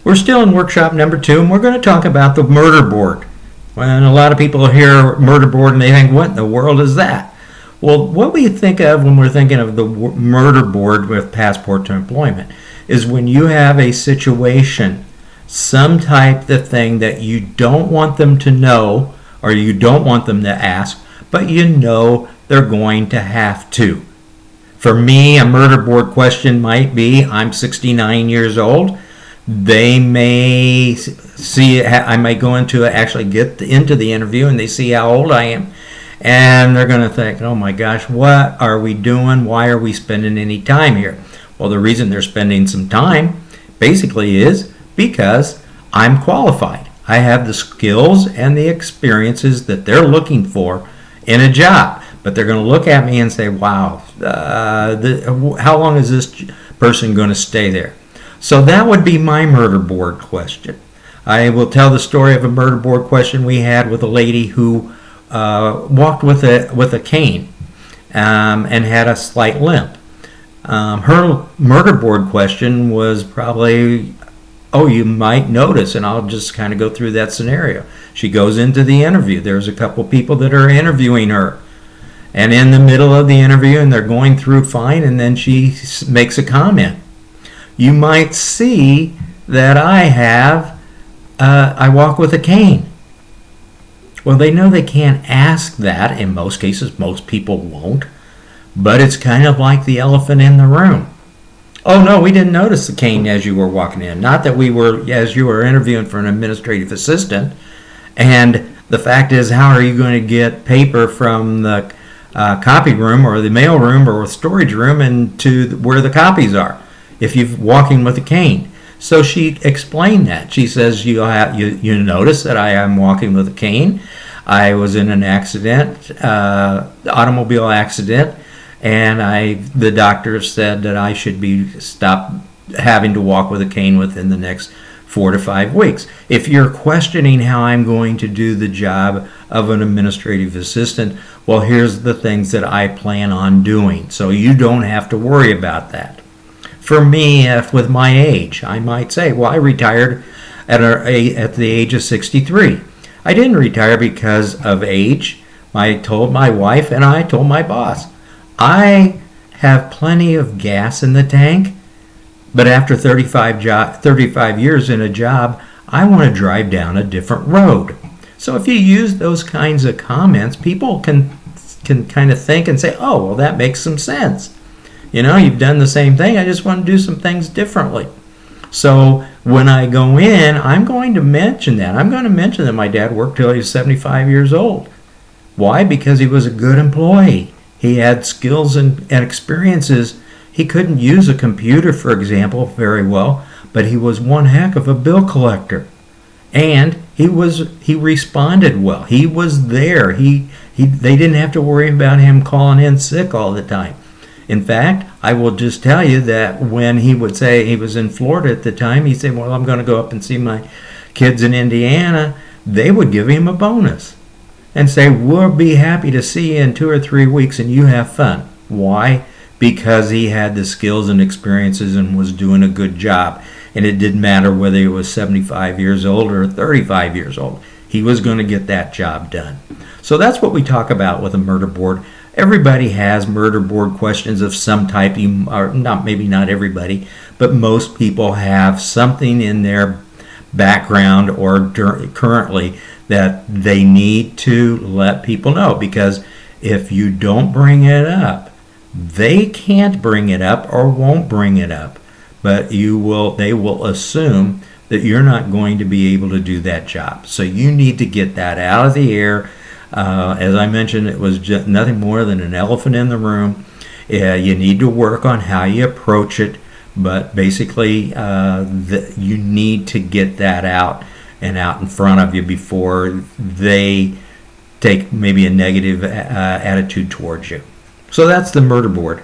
We're still in workshop number 2, and we're going to talk about the murder board. When a lot of people hear murder board and they think, what in the world is that? Well, what we think of when we're thinking of the murder board with Passport to Employment is when you have a situation, some type of thing that you don't want them to know or you don't want them to ask, but you know they're going to have to. For me, a murder board question might be, I'm 69 years old. They may see, I might go into actually get into the interview and they see how old I am. And they're going to think, oh my gosh, what are we doing? Why are we spending any time here? Well, the reason they're spending some time basically is because I'm qualified. I have the skills and the experiences that they're looking for in a job. But they're going to look at me and say, wow, how long is this person going to stay there? So that would be my murder board question. I will tell the story of a murder board question we had with a lady who walked with a cane and had a slight limp. Her murder board question was probably, oh, you might notice, and I'll just kind of go through that scenario. She goes into the interview. There's a couple people that are interviewing her. And in the middle of the interview, and they're going through fine, and then she makes a comment. You might see that I walk with a cane. Well, they know they can't ask that. In most cases, most people won't. But it's kind of like the elephant in the room. Oh, no, we didn't notice the cane as you were walking in. Not that we were, as you were interviewing for an administrative assistant. And the fact is, how are you going to get paper from the copy room or the mail room or storage room and to where the copies are if you're walking with a cane? So she explained that. She says, you notice that I am walking with a cane. I was in an accident, automobile accident, and the doctor said that I should be stopped having to walk with a cane within the next 4 to 5 weeks. If you're questioning how I'm going to do the job of an administrative assistant, well, here's the things that I plan on doing, so you don't have to worry about that. For me, with my age, I might say, well, I retired at the age of 63. I didn't retire because of age. I told my wife and I told my boss, I have plenty of gas in the tank, but after 35 years in a job, I want to drive down a different road. So if you use those kinds of comments, people can kind of think and say, oh, well, that makes some sense. You know, you've done the same thing. I just want to do some things differently. So when I go in, I'm going to mention that. I'm going to mention that my dad worked till he was 75 years old. Why? Because he was a good employee. He had skills and experiences. He couldn't use a computer, for example, very well, but he was one heck of a bill collector. And he responded well. He was there. They didn't have to worry about him calling in sick all the time. In fact, I will just tell you that when he would say he was in Florida at the time, he said, well, I'm going to go up and see my kids in Indiana. They would give him a bonus and say, we'll be happy to see you in 2 or 3 weeks and you have fun. Why? Because he had the skills and experiences and was doing a good job. And it didn't matter whether he was 75 years old or 35 years old. He was going to get that job done. So that's what we talk about with a murder board. Everybody has murder board questions of some type, maybe not everybody, but most people have something in their background or currently that they need to let people know, because if you don't bring it up, they can't bring it up or won't bring it up, but they will assume that you're not going to be able to do that job. So you need to get that out of the air. As I mentioned, it was just nothing more than an elephant in the room. You need to work on how you approach it, but basically you need to get that out and out in front of you before they take maybe a negative attitude towards you. So that's the murder board.